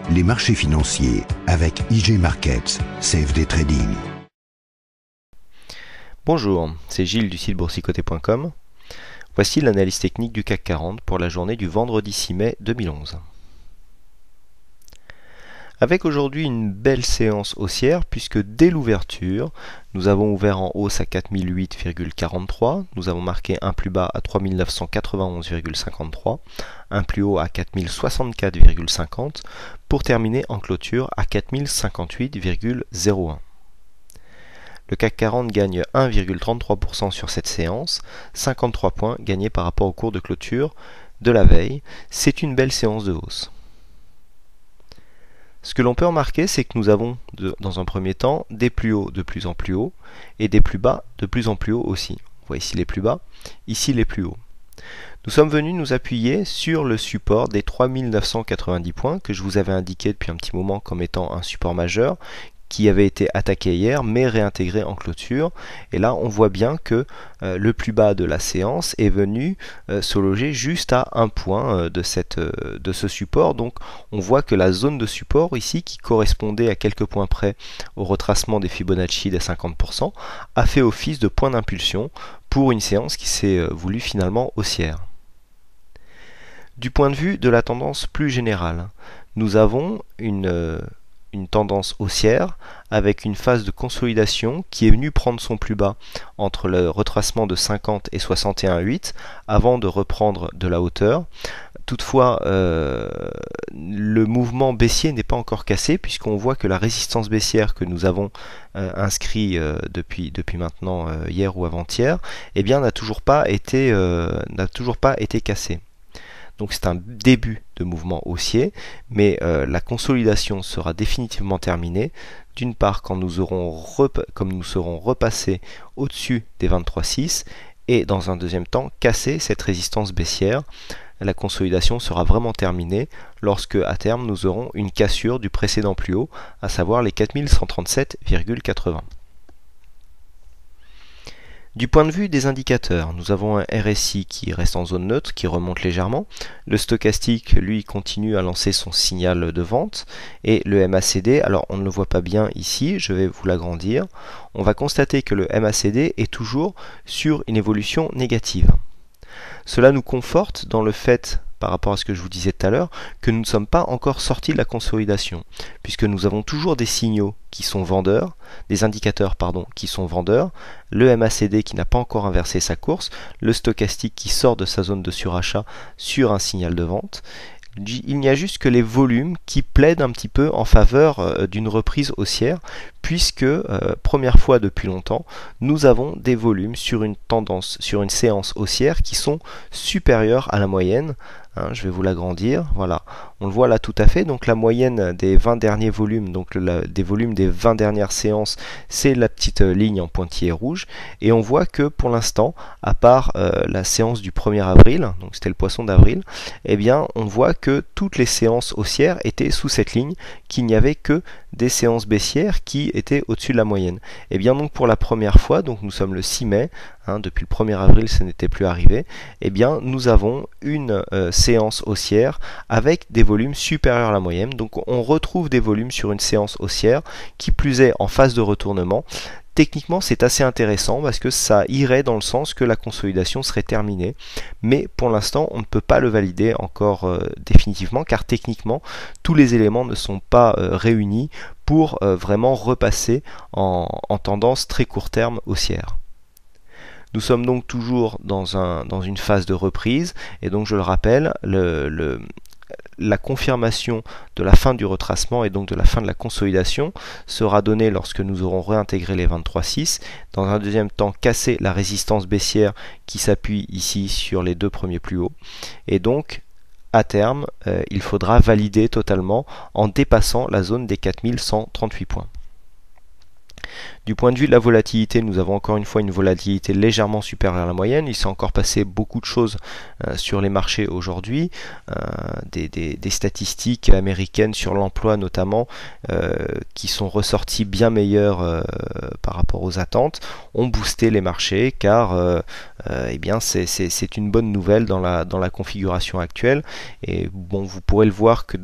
les marchés financiers avec IG Markets, CFD Trading. Bonjour, c'est Gilles du site boursicoté.com. Voici l'analyse technique du CAC 40 pour la journée du vendredi 6 mai 2011. Avec aujourd'hui une belle séance haussière puisque dès l'ouverture, nous avons ouvert en hausse à 4008,43, nous avons marqué un plus bas à 3991,53, un plus haut à 4064,50 pour terminer en clôture à 4058,01. Le CAC 40 gagne 1,33% sur cette séance, 53 points gagnés par rapport au cours de clôture de la veille. C'est une belle séance de hausse. Ce que l'on peut remarquer, c'est que nous avons, dans un premier temps, des plus hauts de plus en plus hauts et des plus bas de plus en plus hauts aussi. Vous voyez ici les plus bas, ici les plus hauts. Nous sommes venus nous appuyer sur le support des 3990 points que je vous avais indiqué depuis un petit moment comme étant un support majeur, qui avait été attaqué hier mais réintégré en clôture, et là on voit bien que le plus bas de la séance est venu se loger juste à un point de ce support. Donc on voit que la zone de support ici, qui correspondait à quelques points près au retracement des Fibonacci des 50%, a fait office de point d'impulsion pour une séance qui s'est voulue finalement haussière. Du point de vue de la tendance plus générale, nous avons une tendance haussière avec une phase de consolidation qui est venue prendre son plus bas entre le retracement de 50 et 61,8 avant de reprendre de la hauteur. Toutefois, le mouvement baissier n'est pas encore cassé puisqu'on voit que la résistance baissière que nous avons inscrit depuis maintenant hier ou avant-hier, eh bien n'a toujours pas été cassée. Donc c'est un début de mouvement haussier, mais la consolidation sera définitivement terminée. D'une part, comme nous serons repassés au-dessus des 23,6 et dans un deuxième temps, casser cette résistance baissière. La consolidation sera vraiment terminée lorsque, à terme, nous aurons une cassure du précédent plus haut, à savoir les 4137,80. Du point de vue des indicateurs, nous avons un RSI qui reste en zone neutre, qui remonte légèrement. Le stochastique, lui, continue à lancer son signal de vente. Et le MACD, alors on ne le voit pas bien ici, je vais vous l'agrandir. On va constater que le MACD est toujours sur une évolution négative. Cela nous conforte dans le fait, par rapport à ce que je vous disais tout à l'heure, que nous ne sommes pas encore sortis de la consolidation, puisque nous avons toujours des signaux qui sont vendeurs, des indicateurs qui sont vendeurs, le MACD qui n'a pas encore inversé sa course, le stochastique qui sort de sa zone de surachat sur un signal de vente. Il n'y a juste que les volumes qui plaident un petit peu en faveur d'une reprise haussière, puisque, première fois depuis longtemps, nous avons des volumes sur une séance haussière qui sont supérieurs à la moyenne. Je vais vous l'agrandir, voilà, on le voit là tout à fait. Donc la moyenne des 20 derniers volumes, donc des volumes des 20 dernières séances, c'est la petite ligne en pointillé rouge, et on voit que pour l'instant, à part la séance du 1er avril, donc c'était le poisson d'avril, eh bien on voit que toutes les séances haussières étaient sous cette ligne, qu'il n'y avait que des séances baissières qui étaient au-dessus de la moyenne. Et bien donc pour la première fois, donc nous sommes le 6 mai, depuis le 1er avril ce n'était plus arrivé, et bien nous avons une séance haussière avec des volumes supérieurs à la moyenne. Donc on retrouve des volumes sur une séance haussière, qui plus est en phase de retournement. Techniquement, c'est assez intéressant parce que ça irait dans le sens que la consolidation serait terminée. Mais pour l'instant, on ne peut pas le valider encore définitivement, car techniquement, tous les éléments ne sont pas réunis pour vraiment repasser en tendance très court terme haussière. Nous sommes donc toujours dans une phase de reprise, et donc je le rappelle, la confirmation de la fin du retracement et donc de la fin de la consolidation sera donnée lorsque nous aurons réintégré les 23,6. Dans un deuxième temps, casser la résistance baissière qui s'appuie ici sur les deux premiers plus hauts. Et donc, à terme, il faudra valider totalement en dépassant la zone des 4138 points. Du point de vue de la volatilité, nous avons encore une fois une volatilité légèrement supérieure à la moyenne. Il s'est encore passé beaucoup de choses sur les marchés aujourd'hui, des statistiques américaines sur l'emploi notamment qui sont ressorties bien meilleures par rapport aux attentes, ont boosté les marchés car eh bien c'est une bonne nouvelle dans la configuration actuelle. Et bon, vous pourrez le voir que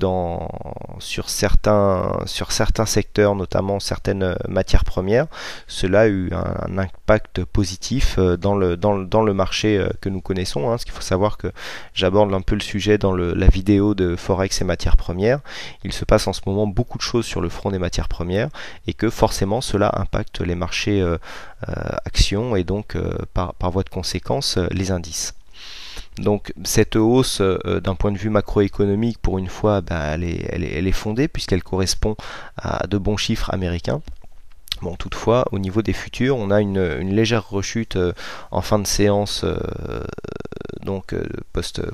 sur certains secteurs, notamment certaines matières premières, cela a eu un impact positif dans le marché que nous connaissons. Parce qu'il faut savoir que j'aborde un peu le sujet dans la vidéo de Forex et matières premières. Il se passe en ce moment beaucoup de choses sur le front des matières premières et que forcément cela impacte les marchés actions et donc par voie de conséquence les indices. Donc cette hausse d'un point de vue macroéconomique, pour une fois, elle est fondée puisqu'elle correspond à de bons chiffres américains. Bon, toutefois, au niveau des futurs, on a une légère rechute en fin de séance, donc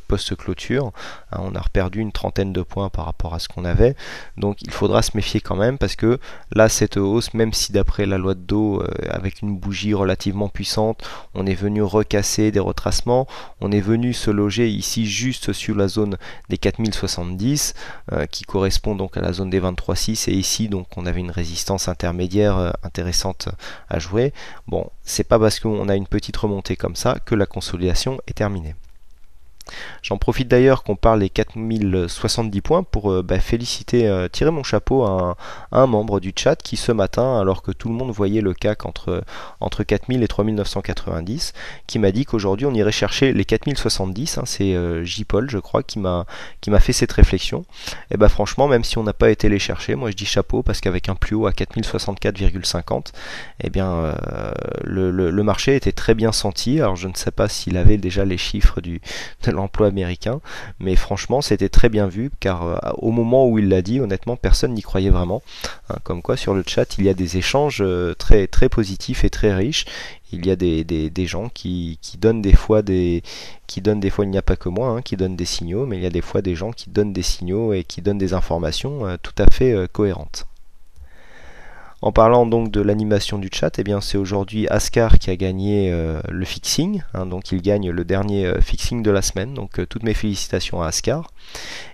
post-clôture. On a perdu une trentaine de points par rapport à ce qu'on avait. Donc il faudra se méfier quand même parce que là, cette hausse, même si d'après la loi de Dow, avec une bougie relativement puissante, on est venu recasser des retracements, on est venu se loger ici juste sur la zone des 4070 qui correspond donc à la zone des 23,6 et ici donc on avait une résistance intermédiaire intéressante à jouer. Bon, c'est pas parce qu'on a une petite remontée comme ça que la consolidation est terminée. J'en profite d'ailleurs qu'on parle des 4070 points pour féliciter, tirer mon chapeau à un membre du chat qui ce matin, alors que tout le monde voyait le CAC entre 4000 et 3990, qui m'a dit qu'aujourd'hui on irait chercher les 4070, c'est J-Paul je crois qui m'a fait cette réflexion. Et franchement, même si on n'a pas été les chercher, moi je dis chapeau parce qu'avec un plus haut à 4064,50, le marché était très bien senti. Alors je ne sais pas s'il avait déjà les chiffres de l'emploi américain, mais franchement c'était très bien vu car au moment où il l'a dit, honnêtement personne n'y croyait vraiment. Comme quoi sur le chat il y a des échanges très, très positifs et très riches. Il y a des gens qui donnent des fois il n'y a pas que moi qui donnent des signaux, mais il y a des fois des gens qui donnent des signaux et qui donnent des informations tout à fait cohérentes. En parlant donc de l'animation du chat, c'est aujourd'hui Ascar qui a gagné le fixing, donc il gagne le dernier fixing de la semaine, donc toutes mes félicitations à Ascar.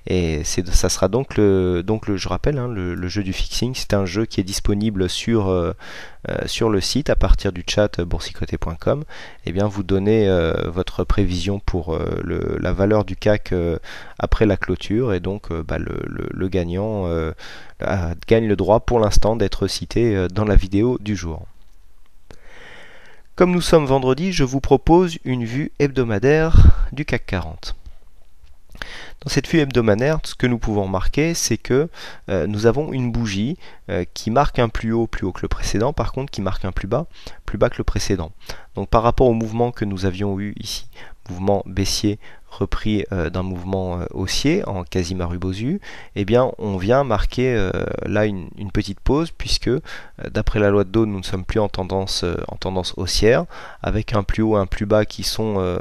Et ça sera donc je rappelle, le jeu du fixing, c'est un jeu qui est disponible sur le site à partir du chat boursicoté.com. Vous donnez votre prévision pour la valeur du CAC après la clôture et donc le gagnant gagne le droit pour l'instant d'être cité dans la vidéo du jour. Comme nous sommes vendredi, je vous propose une vue hebdomadaire du CAC 40. Dans cette vue hebdomadaire, ce que nous pouvons remarquer, c'est que nous avons une bougie qui marque un plus haut que le précédent, par contre qui marque un plus bas que le précédent. Donc par rapport au mouvement que nous avions eu ici, mouvement baissier repris d'un mouvement haussier en quasi-Marubozu, on vient marquer là une petite pause puisque d'après la loi de Dow, nous ne sommes plus en tendance haussière avec un plus haut et un plus bas qui sont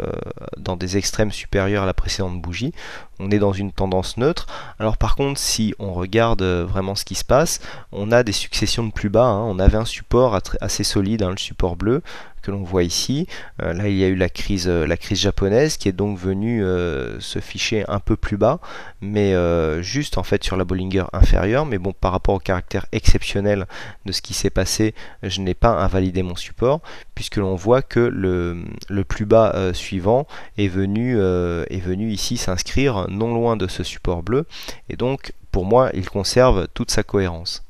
dans des extrêmes supérieurs à la précédente bougie. On est dans une tendance neutre. Alors par contre, si on regarde vraiment ce qui se passe, on a des successions de plus bas. On avait un support assez solide, le support bleu que l'on voit ici. Là, il y a eu la crise japonaise qui est donc venue se ficher un peu plus bas, mais juste en fait sur la Bollinger inférieure. Mais bon, par rapport au caractère exceptionnel de ce qui s'est passé, je n'ai pas invalidé mon support puisque l'on voit que le plus bas suivant est venu ici s'inscrire non loin de ce support bleu et donc pour moi il conserve toute sa cohérence.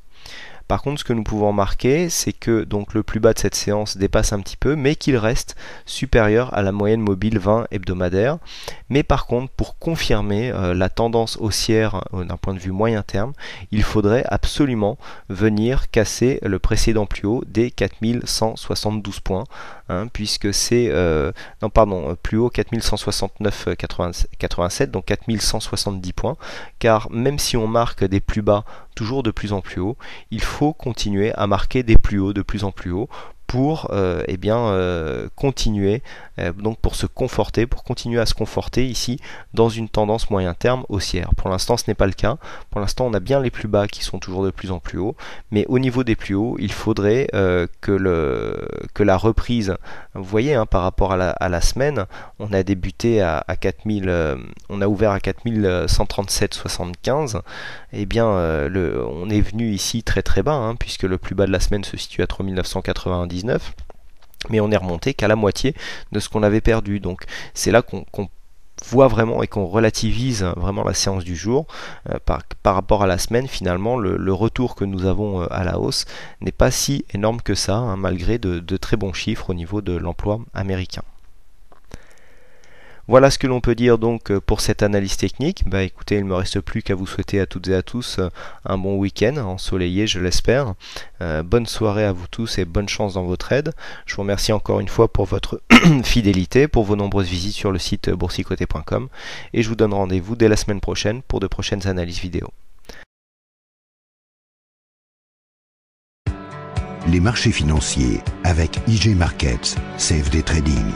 Par contre, ce que nous pouvons remarquer, c'est que donc le plus bas de cette séance dépasse un petit peu, mais qu'il reste supérieur à la moyenne mobile 20 hebdomadaire. Mais par contre, pour confirmer la tendance haussière d'un point de vue moyen terme, il faudrait absolument venir casser le précédent plus haut des 4172 points, puisque c'est plus haut 4169,87, donc 4170 points, car même si on marque des plus bas toujours de plus en plus haut, il faut continuer à marquer des plus hauts de plus en plus haut pour continuer, donc pour continuer à se conforter ici dans une tendance moyen terme haussière. Pour l'instant, ce n'est pas le cas. Pour l'instant, on a bien les plus bas qui sont toujours de plus en plus hauts, mais au niveau des plus hauts, il faudrait que la reprise, vous voyez, par rapport à la semaine, on a débuté à 4000, on a ouvert à 4137,75. On est venu ici très très bas, puisque le plus bas de la semaine se situe à 3999, mais on est remonté qu'à la moitié de ce qu'on avait perdu. Donc c'est là qu'on voit vraiment et qu'on relativise vraiment la séance du jour par rapport à la semaine. Finalement, le retour que nous avons à la hausse n'est pas si énorme que ça, malgré de très bons chiffres au niveau de l'emploi américain. Voilà ce que l'on peut dire donc pour cette analyse technique. Écoutez, il ne me reste plus qu'à vous souhaiter à toutes et à tous un bon week-end, ensoleillé je l'espère. Bonne soirée à vous tous et bonne chance dans vos trades. Je vous remercie encore une fois pour votre fidélité, pour vos nombreuses visites sur le site boursicoté.com et je vous donne rendez-vous dès la semaine prochaine pour de prochaines analyses vidéo. Les marchés financiers avec IG Markets, CFD Trading.